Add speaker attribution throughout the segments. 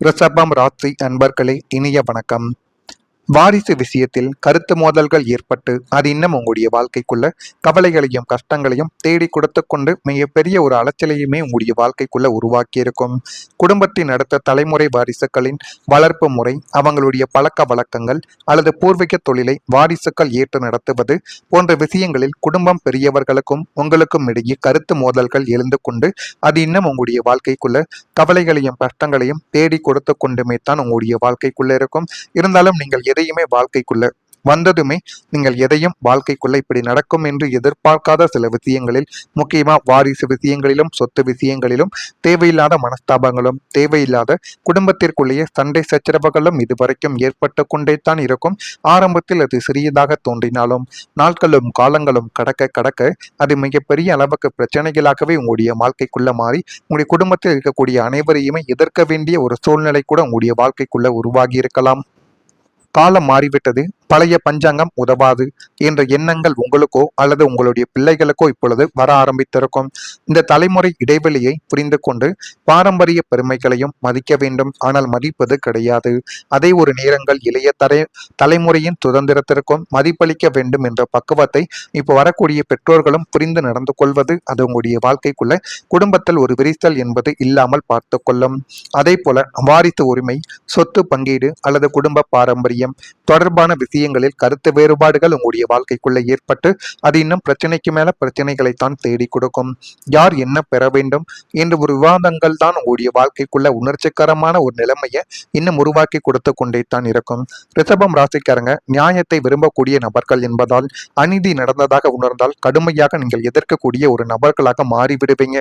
Speaker 1: ரிஷபம் ராசி அன்பர்களே, இனிய வணக்கம். வாரிசு விஷயத்தில் கருத்து மோதல்கள் ஏற்பட்டு அது இன்னும் உங்களுடைய வாழ்க்கைக்குள்ள கவலைகளையும் கஷ்டங்களையும் தேடி கொடுத்து கொண்டு மிகப்பெரிய ஒரு அலைச்சலையுமே உங்களுடைய வாழ்க்கைக்குள்ள உருவாக்கி இருக்கும். குடும்பத்தின் அடுத்த தலைமுறை வாரிசுகளின் வளர்ப்பு முறை, அவங்களுடைய பழக்க வழக்கங்கள் அல்லது பூர்வீக தொழிலை வாரிசுகள் ஏற்று நடத்துவது போன்ற விஷயங்களில் குடும்பம் பெரியவர்களுக்கும் உங்களுக்கும் இடையே கருத்து மோதல்கள் எழுந்து கொண்டு அது இன்னும் உங்களுடைய வாழ்க்கைக்குள்ள கவலைகளையும் கஷ்டங்களையும் தேடி கொடுத்து கொண்டுமே தான் உங்களுடைய வாழ்க்கைக்குள்ள இருக்கும். இருந்தாலும் நீங்கள் எதையுமே வாழ்க்கைக்குள்ள வந்ததுமே நீங்கள் எதையும் வாழ்க்கைக்குள்ள இப்படி நடக்கும் என்று எதிர்பார்க்காத சில விஷயங்களில், முக்கியமா வாரிசு விஷயங்களிலும் சொத்து விஷயங்களிலும் தேவையில்லாத மனஸ்தாபங்களும் தேவையில்லாத குடும்பத்திற்குள்ளேயே சண்டை சச்சரவுகளும் இதுவரைக்கும் ஏற்பட்டு கொண்டே தான் இருக்கும். ஆரம்பத்தில் அது சிறியதாக தோன்றினாலும் நாட்களும் காலங்களும் கடக்க கடக்க அது மிகப்பெரிய அளவுக்கு பிரச்சனைகளாகவே உங்களுடைய வாழ்க்கைக்குள்ள மாறி உங்களுடைய குடும்பத்தில் இருக்கக்கூடிய அனைவரையுமே எதிர்க்க வேண்டிய ஒரு சூழ்நிலை கூட உங்களுடைய வாழ்க்கைக்குள்ள உருவாகி இருக்கலாம். காலம் மாறிவிட்டது, பழைய பஞ்சாங்கம் உதவாது என்ற எண்ணங்கள் உங்களுக்கோ அல்லது உங்களுடைய பிள்ளைகளுக்கோ இப்பொழுது வர ஆரம்பித்திருக்கும். இந்த தலைமுறை இடைவெளியை புரிந்து கொண்டு பாரம்பரிய பெருமைகளையும் மதிக்க வேண்டும், ஆனால் மதிப்பது கிடையாது. அதே ஒரு நேரங்கள் இளைய தலைமுறையின் சுதந்திரத்திற்கும் மதிப்பளிக்க வேண்டும் என்ற பக்குவத்தை இப்போ வரக்கூடிய பெற்றோர்களும் புரிந்து நடந்து கொள்வது அது உங்களுடைய வாழ்க்கைக்குள்ள குடும்பத்தில் ஒரு விரிசல் என்பது இல்லாமல் பார்த்து கொள்ளும். அதே போல வாரிசு உரிமை, சொத்து பங்கீடு அல்லது குடும்ப பாரம்பரியம் தொடர்பான விஷயங்களில் கருத்து வேறுபாடுகள் உங்களுடைய வாழ்க்கைக்குள்ள ஏற்பட்டு அது இன்னும் பிரச்சனைக்கு மேல பிரச்சனைகளைத்தான் தேடி கொடுக்கும். யார் என்ன பெற வேண்டும் என்ற ஒரு விவாதங்கள் தான் உங்களுடைய வாழ்க்கைக்குள்ள உணர்ச்சிகரமான ஒரு நிலைமையை இன்னும் உருவாக்கி கொடுத்து கொண்டே தான் இருக்கும். ரிஷபம் ராசிக்காரங்க நியாயத்தை விரும்பக்கூடிய நபர்கள் என்பதால் அநீதி நடந்ததாக உணர்ந்தால் கடுமையாக நீங்கள் எதிர்க்கக்கூடிய ஒரு நபர்களாக மாறிவிடுவீங்க.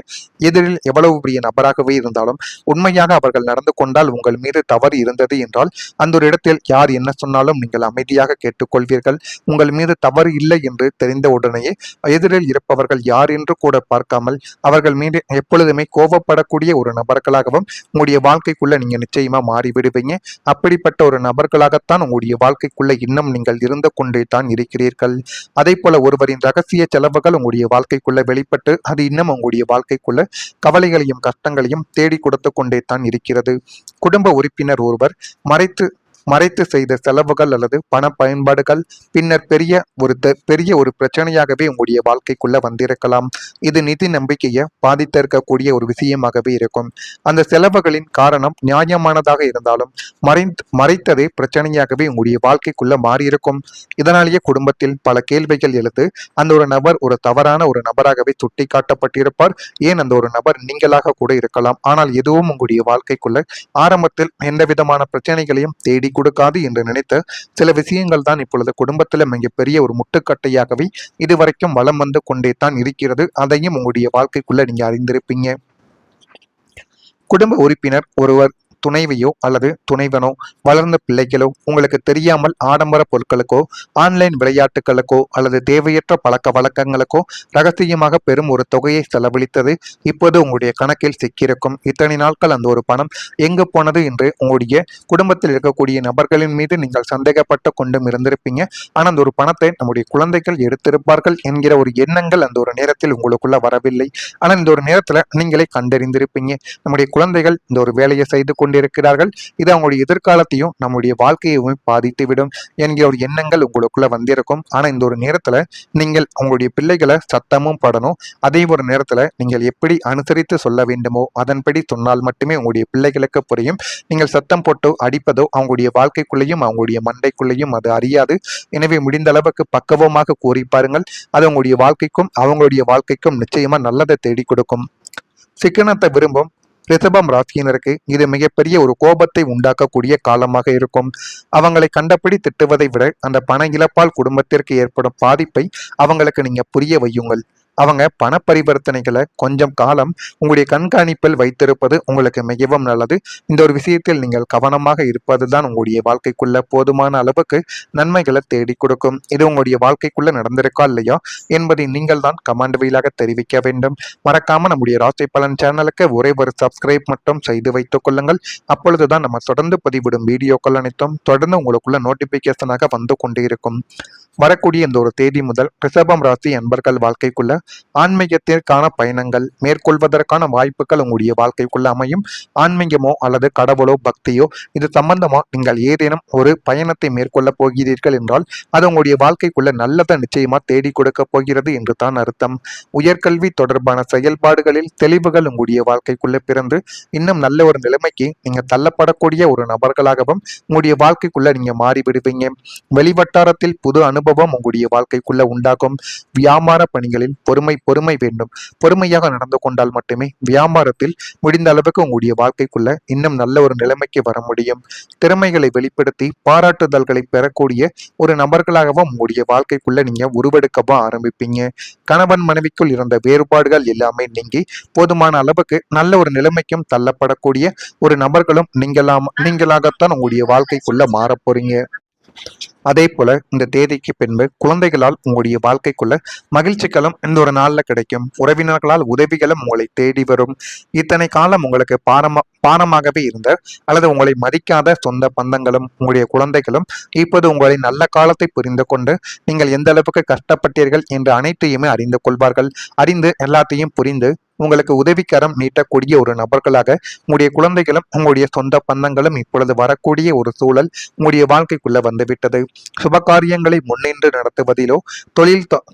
Speaker 1: எதிரில் எவ்வளவு பெரிய நபராகவே இருந்தாலும் உண்மையாக அவர்கள் நடந்து கொண்டால் உங்கள் மீது தவறு இருந்தது என்றால் அந்த ஒரு இடத்தில் யார் என்ன சொன்னாலும் நீங்கள் அமைதியாக கேட்டுக்கொள்வீர்கள். உங்கள் மீது தவறு இல்லை என்று தெரிந்த உடனேயே எதிரில் இருப்பவர்கள் யார் என்று கூட பார்க்காமல் அவர்கள் மீது எப்பொழுதுமே கோபப்படக்கூடிய ஒரு நபர்களாகவும் உங்களுடைய வாழ்க்கைக்குள்ள நீங்க நிச்சயமா மாறிவிடுவீங்க. அப்படிப்பட்ட ஒரு நபர்களாகத்தான் உங்களுடைய வாழ்க்கைக்குள்ள இன்னும் நீங்கள் இருந்து கொண்டே தான் இருக்கிறீர்கள். அதே போல ஒருவரின் ரகசிய செலவுகள் உங்களுடைய வாழ்க்கைக்குள்ள வெளிப்பட்டு அது இன்னும் உங்களுடைய வாழ்க்கைக்குள்ள கவலைகளையும் கஷ்டங்களையும் தேடி கொடுத்து கொண்டே தான் இருக்கிறது. குடும்ப உறுப்பினர் ஒருவர் மறைத்து செய்த செலவுகள் அல்லது பண பயன்பாடுகள் பின்னர் பெரிய ஒரு பிரச்சனையாகவே உங்களுடைய வாழ்க்கைக்குள்ள வந்திருக்கலாம். இது நிதி நம்பிக்கையை பாதித்திருக்கக்கூடிய ஒரு விஷயமாகவே இருக்கும். அந்த செலவுகளின் காரணம் நியாயமானதாக இருந்தாலும் மறைத்ததே பிரச்சனையாகவே உங்களுடைய வாழ்க்கைக்குள்ள மாறியிருக்கும். இதனாலேயே குடும்பத்தில் பல கேள்விகள் எழுது அந்த ஒரு நபர் ஒரு தவறான ஒரு நபராகவே சுட்டி காட்டப்பட்டிருப்பார். ஏன் அந்த ஒரு நபர் நீங்களாக கூட இருக்கலாம். ஆனால் எதுவும் உங்களுடைய வாழ்க்கைக்குள்ள ஆரம்பத்தில் எந்த விதமான பிரச்சனைகளையும் தேடி கொடுக்காது என்று நினைத்த சில விஷயங்கள் தான் இப்பொழுது குடும்பத்தில் மிகப்பெரிய ஒரு முட்டுக்கட்டையாகவே இதுவரைக்கும் வலம் வந்து கொண்டே தான் இருக்கிறது. அதையும் உங்களுடைய வாழ்க்கைக்குள்ள நீங்க அறிந்திருப்பீங்க. குடும்ப உறுப்பினர் ஒருவர் துணைவையோ அல்லது துணைவனோ வளர்ந்த பிள்ளைகளோ உங்களுக்கு தெரியாமல் ஆடம்பர பொருட்களுக்கோ ஆன்லைன் விளையாட்டுகளுக்கோ அல்லது தேவையற்ற பழக்க வழக்கங்களுக்கோ ரகசியமாக பெரும் ஒரு தொகையை செலவழித்தது இப்போது உங்களுடைய கணக்கில் சிக்கியிருக்கும். இத்தனை நாட்கள் அந்த ஒரு பணம் எங்கு போனது என்று உங்களுடைய குடும்பத்தில் இருக்கக்கூடிய நபர்களின் மீது நீங்கள் சந்தேகப்பட்டு கொண்டும் இருந்திருப்பீங்க. ஆனால் அந்த ஒரு பணத்தை நம்முடைய குழந்தைகள் எடுத்திருப்பார்கள் என்கிற ஒரு எண்ணங்கள் அந்த ஒரு நேரத்தில் உங்களுக்குள்ள வரவில்லை. ஆனால் இந்த ஒரு நேரத்துல நீங்களே கண்டறிந்திருப்பீங்க, நம்முடைய குழந்தைகள் இந்த ஒரு வேலையை செய்து கொண்டிருக்கிறார்கள், இது அவங்களுடைய எதிர்காலத்தையும் நம்முடைய வாழ்க்கையையும் பாதித்துவிடும் என்கிற ஒரு எண்ணங்கள் உங்களுக்குள்ள வந்திருக்கும். ஆனா இந்த ஒரு நேரத்துல நீங்கள் உங்களுடைய பிள்ளைகளை சத்தமும் படணும். அதே ஒரு நேரத்துல நீங்கள் எப்படி அனுசரித்து சொல்ல வேண்டுமோ அதன்படி சொன்னால் மட்டுமே உங்களுடைய பிள்ளைகளுக்கு புரியும். நீங்கள் சத்தம் போட்டு அடிப்பதோ அவங்களுடைய வாழ்க்கைக்குள்ளேயும் அவங்களுடைய மண்டைக்குள்ளேயும் அது அறியாது. எனவே முடிந்த அளவுக்கு பக்குவமாக கூறி பாருங்கள். அது உங்களுடைய வாழ்க்கைக்கும் அவங்களுடைய வாழ்க்கைக்கும் நிச்சயமா நல்லதை தேடி கொடுக்கும். சிக்கனத்தை விரும்பும் ரிஷபம் ராசியினருக்கு இது மிகப்பெரிய ஒரு கோபத்தை உண்டாக்கக்கூடிய காலமாக இருக்கும். அவங்களை கண்டபடி திட்டுவதை விட அந்த பண இழப்பால் குடும்பத்திற்கு ஏற்படும் பாதிப்பை அவங்களுக்கு நீங்க புரிய வையுங்கள். அவங்க பண பரிவர்த்தனைகளை கொஞ்சம் காலம் உங்களுடைய கண்காணிப்பில் வைத்திருப்பது உங்களுக்கு மிகவும் நல்லது. இந்த ஒரு விஷயத்தில் நீங்கள் கவனமாக இருப்பது தான் உங்களுடைய வாழ்க்கைக்குள்ள போதுமான அளவுக்கு நன்மைகளை தேடி கொடுக்கும். இது உங்களுடைய வாழ்க்கைக்குள்ள நடந்திருக்கா இல்லையா என்பதை நீங்கள் தான் கமெண்ட் வழியாக தெரிவிக்க வேண்டும். மறக்காம நம்முடைய ராசி பலன் சேனலுக்கு ஒரே ஒரு சப்ஸ்கிரைப் மட்டும் செய்து வைத்துக் கொள்ளுங்கள். அப்பொழுதுதான் நம்ம தொடர்ந்து பதிவிடும் வீடியோக்கள் அனைத்தும் தொடர்ந்து உங்களுக்குள்ள நோட்டிபிகேஷனாக வந்து கொண்டே இருக்கும். வரக்கூடிய இந்த ஒரு தேதி முதல் ரிஷபம் ராசி அன்பர்கள் வாழ்க்கைக்குள்ள ஆன்மீகத்திற்கான பயணங்கள் மேற்கொள்வதற்கான வாய்ப்புகள் உங்களுடைய வாழ்க்கைக்குள்ள அமையும். ஆன்மீகமோ அல்லது கடவுளோ பக்தியோ இது சம்பந்தமா நீங்கள் ஏதேனும் ஒரு பயணத்தை மேற்கொள்ள போகிறீர்கள் என்றால் அது உங்களுடைய வாழ்க்கைக்குள்ள நல்லதை நிச்சயமா தேடி கொடுக்க போகிறது என்று தான் அர்த்தம். உயர்கல்வி தொடர்பான செயல்பாடுகளில் தெளிவுகள் உங்களுடைய வாழ்க்கைக்குள்ள பிறந்து இன்னும் நல்ல ஒரு நிலைமைக்கு நீங்க தள்ளப்படக்கூடிய ஒரு நபர்களாகவும் உங்களுடைய வாழ்க்கைக்குள்ள நீங்க மாறிவிடுவீங்க. வெளிவட்டாரத்தில் புது அனுபவம் உங்களுடைய வாழ்க்கைக்குள்ள உண்டாகும். வியாபார பணிகளில் பொறுமை வேண்டும். பொறுமையாக நடந்து கொண்டால் மட்டுமே வியாபாரத்தில் முடிந்த அளவுக்கு உங்களுடைய வாழ்க்கைக்குள்ள இன்னும் நல்ல ஒரு நிலைமைக்கு வர முடியும். திறமைகளை வெளிப்படுத்தி பாராட்டுதல்களை பெறக்கூடிய ஒரு நபர்களாகவும் உங்களுடைய வாழ்க்கைக்குள்ள நீங்க உருவெடுக்கவும் ஆரம்பிப்பீங்க. கணவன் மனைவிக்குள் இருந்த வேறுபாடுகள் எல்லாமே நீங்கி போதுமான அளவுக்கு நல்ல ஒரு நிலைமைக்கும் தள்ளப்படக்கூடிய ஒரு நபர்களும் நீங்களாகத்தான் உங்களுடைய வாழ்க்கைக்குள்ள மாற போறீங்க. அதே போல இந்த தேதிக்கு பின்பு குழந்தைகளால் உங்களுடைய வாழ்க்கைக்குள்ள மகிழ்ச்சிகளும் இந்த ஒரு நாள்ல கிடைக்கும். உறவினர்களால் உதவிகளும் உங்களை தேடி வரும். இத்தனை காலம் உங்களுக்கு பாரமாகவே இருந்த அல்லது உங்களை மதிக்காத சொந்த பந்தங்களும் உங்களுடைய குழந்தைகளும் இப்போது உங்களை நல்ல காலத்தை புரிந்து கொண்டு நீங்கள் எந்த அளவுக்கு கஷ்டப்பட்டீர்கள் என்று அனைத்தையுமே அறிந்து கொள்வார்கள். அறிந்து எல்லாத்தையும் புரிந்து உங்களுக்கு உதவிக்கரம் நீட்டக்கூடிய ஒரு நபர்களாக உங்களுடைய குழந்தைகளும் உங்களுடைய சொந்த பந்தங்களும் இப்பொழுது வரக்கூடிய ஒரு சூழல் உங்களுடைய வாழ்க்கைக்குள்ள வந்துவிட்டது. சுபகாரியங்களை முன்னின்று நடத்துவதிலோ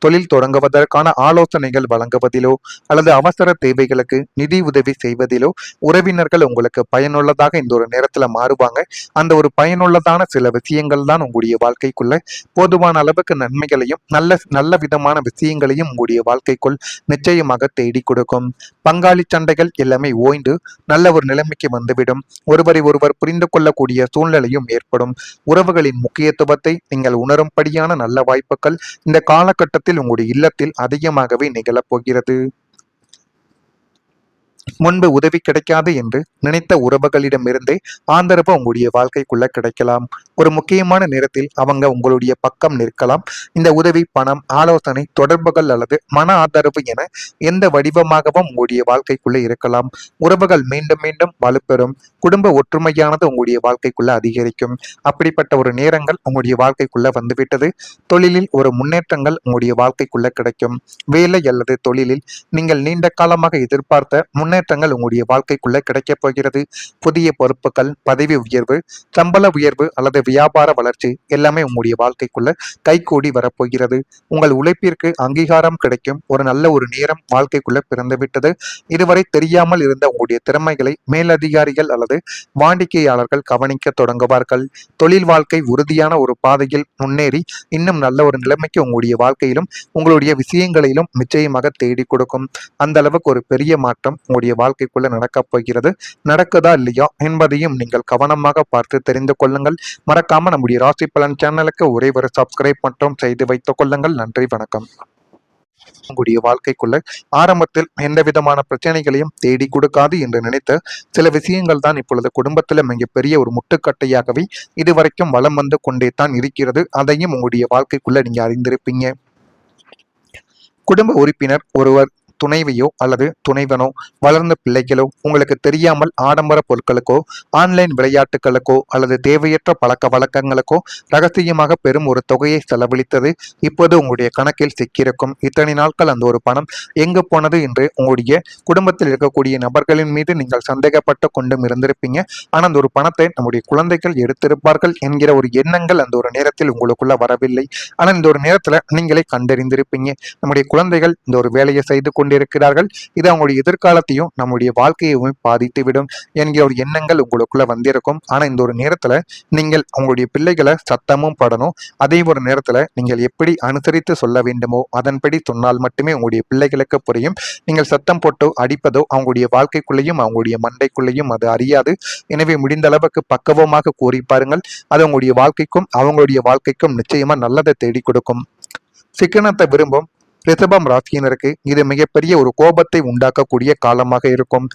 Speaker 1: தொழில் தொடங்குவதற்கான ஆலோசனைகள் வழங்குவதிலோ அல்லது அவசர தேவைகளுக்கு நிதி உதவி செய்வதிலோ உறவினர்கள் உங்களுக்கு பயனுள்ளதாக இந்த ஒரு நேரத்துல மாறுவாங்க. அந்த ஒரு பயனுள்ளதான சில விஷயங்கள் தான் உங்களுடைய வாழ்க்கைக்குள்ள போதுமான அளவுக்கு நன்மைகளையும் நல்ல விதமான விஷயங்களையும் உங்களுடைய வாழ்க்கைக்குள் நிச்சயமாக தேடி கொடுக்கும். பங்காளி சண்டைகள் எல்லாமே ஓய்ந்து நல்ல ஒரு நிலைமைக்கு வந்துவிடும். ஒருவரை ஒருவர் புரிந்து கொள்ளக்கூடிய சூழ்நிலையும் ஏற்படும். உறவுகளின் முக்கியத்துவத்தை நீங்கள் உணரும்படியான நல்ல வாய்ப்புகள் இந்த காலகட்டத்தில் உங்களுடைய இல்லத்தில் அதிகமாகவே நிகழப் போகிறது. முன்பு உதவி கிடைக்காது என்று நினைத்த உறவுகளிடமிருந்தே ஆதரவு உங்களுடைய வாழ்க்கைக்குள்ள கிடைக்கலாம். ஒரு முக்கியமான நேரத்தில் அவங்க உங்களுடைய பக்கம் நிற்கலாம். இந்த உதவி பணம் ஆலோசனை தொடர்புகள் அல்லது மன ஆதரவு என எந்த வடிவமாகவும் உங்களுடைய வாழ்க்கைக்குள்ள இருக்கலாம். உறவுகள் மீண்டும் மீண்டும் வலுப்பெறும். குடும்ப ஒற்றுமையானது உங்களுடைய வாழ்க்கைக்குள்ள அதிகரிக்கும். அப்படிப்பட்ட ஒரு நேரங்கள் உங்களுடைய வாழ்க்கைக்குள்ள வந்துவிட்டது. தொழிலில் ஒரு முன்னேற்றங்கள் உங்களுடைய வாழ்க்கைக்குள்ள கிடைக்கும். வேலை அல்லது தொழிலில் நீங்கள் நீண்ட காலமாக எதிர்பார்த்த முன்னேற்றங்கள் உங்களுடைய வாழ்க்கைக்குள்ள கிடைக்கப் போகிறது. புதிய பொறுப்புகள், பதவி உயர்வு, சம்பள உயர்வு அல்லது வியாபார வளர்ச்சி எல்லாமே உங்களுடைய வாழ்க்கைக்குள்ள கைகூடி வரப்போகிறது. உங்கள் உழைப்பிற்கு அங்கீகாரம் கிடைக்கும் ஒரு நல்ல ஒரு நேரம் வாழ்க்கைக்குள்ள பிறந்துவிட்டது. இதுவரை தெரியாமல் இருந்த உங்களுடைய திறமைகளை மேலதிகாரிகள் அல்லது வாடிக்கையாளர்கள் கவனிக்க தொடங்குவார்கள். தொழில் வாழ்க்கை உறுதியான ஒரு பாதையில் முன்னேறி இன்னும் நல்ல ஒரு நிலைமைக்கு உங்களுடைய வாழ்க்கையிலும் உங்களுடைய விஷயங்களிலும் நிச்சயமாக தேடி கொடுக்கும். அந்த அளவுக்கு ஒரு பெரிய மாற்றம் உங்களுடைய வாழ்க்கைக்குள்ள நடக்கப் போகிறது. நடக்குதா இல்லையா என்பதையும் நீங்கள் கவனமாக பார்த்து தெரிந்து கொள்ளுங்கள். மறக்காம நம்முடைய ராசி பலன் சேனலுக்கு ஒரே ஒரு சப்ஸ்கிரைப் மற்றும் செய்து வைத்துக் கொள்ளுங்கள். நன்றி, வணக்கம். உங்களுடைய வாழ்க்கைக்குள்ள ஆரம்பத்தில் எந்த விதமான பிரச்சனைகளையும் தேடி கொடுக்காது என்று நினைத்த சில விஷயங்கள் தான் இப்பொழுது குடும்பத்துல மிகப்பெரிய ஒரு முட்டுக்கட்டையாகவே இதுவரைக்கும் வலம் வந்து கொண்டே தான் இருக்கிறது. அதையும் உங்களுடைய வாழ்க்கைக்குள்ள நீங்க அறிந்திருப்பீங்க. குடும்ப உறுப்பினர் ஒருவர் துணைவையோ அல்லது துணைவனோ வளர்ந்த பிள்ளைகளோ உங்களுக்கு தெரியாமல் ஆடம்பர பொருட்களுக்கோ ஆன்லைன் விளையாட்டுகளுக்கோ அல்லது தேவையற்ற பழக்க வழக்கங்களுக்கோ ரகசியமாக பெரும் ஒரு தொகையை செலவழித்தது இப்போது உங்களுடைய கணக்கில் சிக்கியிருக்கும். இத்தனை நாட்கள் அந்த ஒரு பணம் எங்கு போனது என்று உங்களுடைய குடும்பத்தில் இருக்கக்கூடிய நபர்களின் மீது நீங்கள் சந்தேகப்பட்டு கொண்டும் இருந்திருப்பீங்க. ஆனால் அந்த ஒரு பணத்தை நம்முடைய குழந்தைகள் எடுத்திருப்பார்கள் என்கிற ஒரு எண்ணங்கள் அந்த ஒரு நேரத்தில் உங்களுக்குள்ள வரவில்லை. ஆனால் இந்த ஒரு நேரத்துல நீங்களே கண்டறிந்திருப்பீங்க, நம்முடைய குழந்தைகள் இந்த ஒரு வேலையை செய்து கொண்டிருக்கிறார்கள், இது அவங்களுடைய எதிர்காலத்தையும் நம்முடைய வாழ்க்கையையும் பாதித்துவிடும் என்கிற ஒரு எண்ணங்கள் உங்களுக்குள்ள வந்திருக்கும். ஆனா இந்த ஒரு நேரத்துல நீங்கள் உங்களுடைய பிள்ளைகளை சத்தமும் படணும். அதே ஒரு நேரத்துல நீங்கள் எப்படி அனுசரித்து சொல்ல வேண்டுமோ அதன்படி சொன்னால் மட்டுமே உங்களுடைய பிள்ளைகளுக்கு புரியும். நீங்கள் சத்தம் போட்டு அடிப்பதோ அவங்களுடைய வாழ்க்கைக்குள்ளேயும் அவங்களுடைய மண்டைக்குள்ளேயும் அது அறியாது. எனவே முடிந்த அளவுக்கு பக்குவமாக கூறி பாருங்கள். அது உங்களுடைய வாழ்க்கைக்கும் அவங்களுடைய வாழ்க்கைக்கும் நிச்சயமா நல்லதை தேடி கொடுக்கும். சிக்கனத்தை விரும்பும் ரிஷபம் ராசியினருக்கு இது மிகப்பெரிய ஒரு கோபத்தை உண்டாக்கக்கூடிய காலமாக இருக்கும்.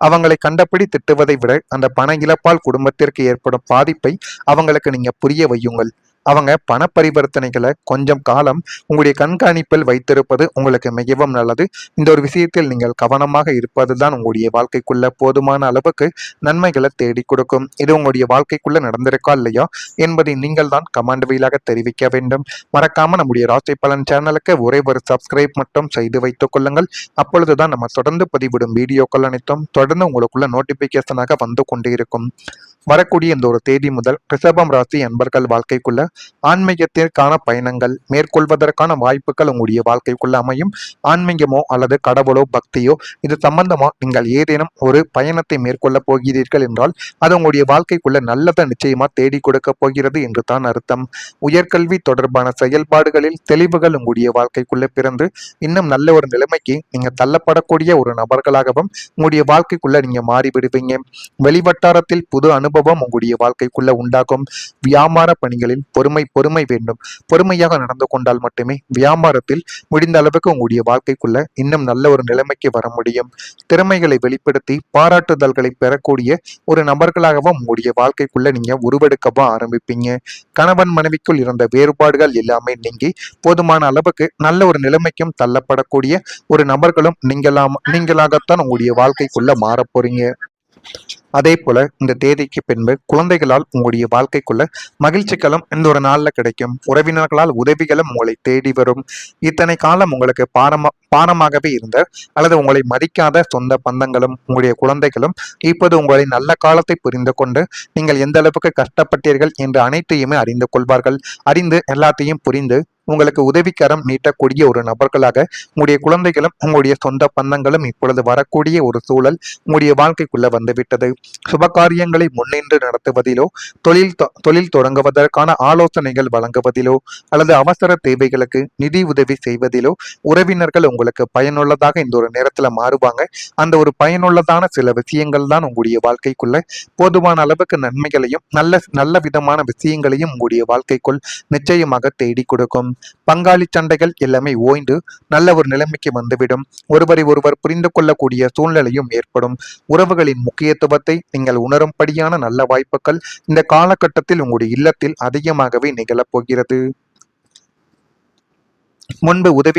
Speaker 1: அவங்களை கண்டபடி திட்டுவதை விட அந்த பண இழப்பால் குடும்பத்திற்கு ஏற்படும் பாதிப்பை அவங்களுக்கு நீங்க புரிய வையுங்கள். அவங்க பண பரிவர்த்தனைகளை கொஞ்சம் காலம் உங்களுடைய கண்காணிப்பில் வைத்திருப்பது உங்களுக்கு மிகவும் நல்லது. இந்த ஒரு விஷயத்தில் நீங்கள் கவனமாக இருப்பதுதான் உங்களுடைய வாழ்க்கைக்குள்ள போதுமான அளவுக்கு நன்மைகளை தேடி கொடுக்கும். இது உங்களுடைய வாழ்க்கைக்குள்ள நடந்திருக்கா இல்லையா என்பதை நீங்கள் தான் கமெண்ட் வாயிலாக தெரிவிக்க வேண்டும். மறக்காம நம்முடைய ராசி பலன் சேனலுக்கு ஒரே ஒரு சப்ஸ்கிரைப் மட்டும் செய்து வைத்துக் கொள்ளுங்கள். அப்பொழுதுதான் நம்ம தொடர்ந்து பதிவிடும் வீடியோக்கள் அனைத்தும் தொடர்ந்து உங்களுக்குள்ள நோட்டிபிகேஷனாக வந்து கொண்டே இருக்கும். வரக்கூடிய இந்த ஒரு தேதி முதல் ரிஷபம் ராசி அன்பர்கள் வாழ்க்கைக்குள்ள ஆன்மீகத்திற்கான பயணங்கள் மேற்கொள்வதற்கான வாய்ப்புகள் உங்களுடைய வாழ்க்கைக்குள்ள அமையும். ஆன்மீகமோ அல்லது கடவுளோ பக்தியோ இது சம்பந்தமா நீங்கள் ஏதேனும் ஒரு பயணத்தை மேற்கொள்ள போகிறீர்கள் என்றால் அது உங்களுடைய வாழ்க்கைக்குள்ள நல்லதை நிச்சயமா தேடி கொடுக்க போகிறது என்று தான் அர்த்தம். உயர்கல்வி தொடர்பான செயல்பாடுகளில் தெளிவுகள் உங்களுடைய வாழ்க்கைக்குள்ள பிறந்து இன்னும் நல்ல ஒரு நிலைமைக்கு நீங்க தள்ளப்படக்கூடிய ஒரு நபர்களாகவும் உங்களுடைய வாழ்க்கைக்குள்ள நீங்க மாறிவிடுவீங்க. வெளிவட்டாரத்தில் புது அனுபவம் உங்களுடைய வாழ்க்கைக்குள்ள உண்டாகும். வியாபார பணிகளில் பொறுமை வேண்டும். பொறுமையாக நடந்து கொண்டால் மட்டுமே வியாபாரத்தில் முடிந்த அளவுக்கு உங்களுடைய வாழ்க்கைக்குள்ள இன்னும் நல்ல ஒரு நிலைமைக்கு வர முடியும். திறமைகளை வெளிப்படுத்தி பாராட்டுதல்களை பெறக்கூடிய ஒரு நபர்களாகவும் உங்களுடைய வாழ்க்கைக்குள்ள நீங்க உருவெடுக்கவும் ஆரம்பிப்பீங்க. கணவன் மனைவிக்குள் இருந்த வேறுபாடுகள் எல்லாமே நீங்கி போதுமான அளவுக்கு நல்ல ஒரு நிலைமைக்கும் தள்ளப்படக்கூடிய ஒரு நபர்களும் நீங்களாகத்தான் உங்களுடைய வாழ்க்கைக்குள்ள மாற போறீங்க. அதே போல இந்த தேதிக்கு பின்பு குழந்தைகளால் உங்களுடைய வாழ்க்கைக்குள்ள மகிழ்ச்சிகளும் இந்த ஒரு நாள்ல கிடைக்கும். உறவினர்களால் உதவிகளும் உங்களை தேடி வரும். இத்தனை காலம் உங்களுக்கு பாரமாகவே இருந்த அல்லது உங்களை மதிக்காத சொந்த பந்தங்களும் உங்களுடைய குழந்தைகளும் இப்போது உங்களை நல்ல காலத்தை புரிந்து கொண்டு நீங்கள் எந்த அளவுக்கு கஷ்டப்பட்டீர்கள் என்று அனைத்தையுமே அறிந்து கொள்வார்கள். அறிந்து எல்லாத்தையும் புரிந்து உங்களுக்கு உதவிக்கரம் நீட்டக்கூடிய ஒரு நபர்களாக உங்களுடைய குழந்தைகளும் உங்களுடைய சொந்த பந்தங்களும் இப்பொழுது வரக்கூடிய ஒரு சூழல் உங்களுடைய வாழ்க்கைக்குள்ள வந்துவிட்டது. சுபகாரியங்களை முன்னின்று நடத்துவதிலோ தொழில் தொடங்குவதற்கான ஆலோசனைகள் வழங்குவதிலோ அல்லது அவசர தேவைகளுக்கு நிதி உதவி செய்வதிலோ உறவினர்கள் உங்களுக்கு பயனுள்ளதாக இந்த ஒரு நேரத்துல மாறுவாங்க. அந்த ஒரு பயனுள்ளதான சில விஷயங்கள் தான் உங்களுடைய வாழ்க்கைக்குள்ள போதுமான அளவுக்கு நன்மைகளையும் நல்ல விதமான விஷயங்களையும் உங்களுடைய வாழ்க்கைக்குள் நிச்சயமாக தேடி கொடுக்கும். பங்காளி சண்டைகள் எல்லாமே ஓய்ந்து நல்ல ஒரு நிலைமைக்கு வந்துவிடும். ஒருவரை ஒருவர் புரிந்து கொள்ளக்கூடிய சூழ்நிலையும் ஏற்படும். உறவுகளின் முக்கியத்துவத்தை நீங்கள் உணரும்படியான நல்ல வாய்ப்புகள் இந்த காலகட்டத்தில் உங்களுடைய இல்லத்தில் அதிகமாகவே நிகழப் போகிறது. முன்பு உதவி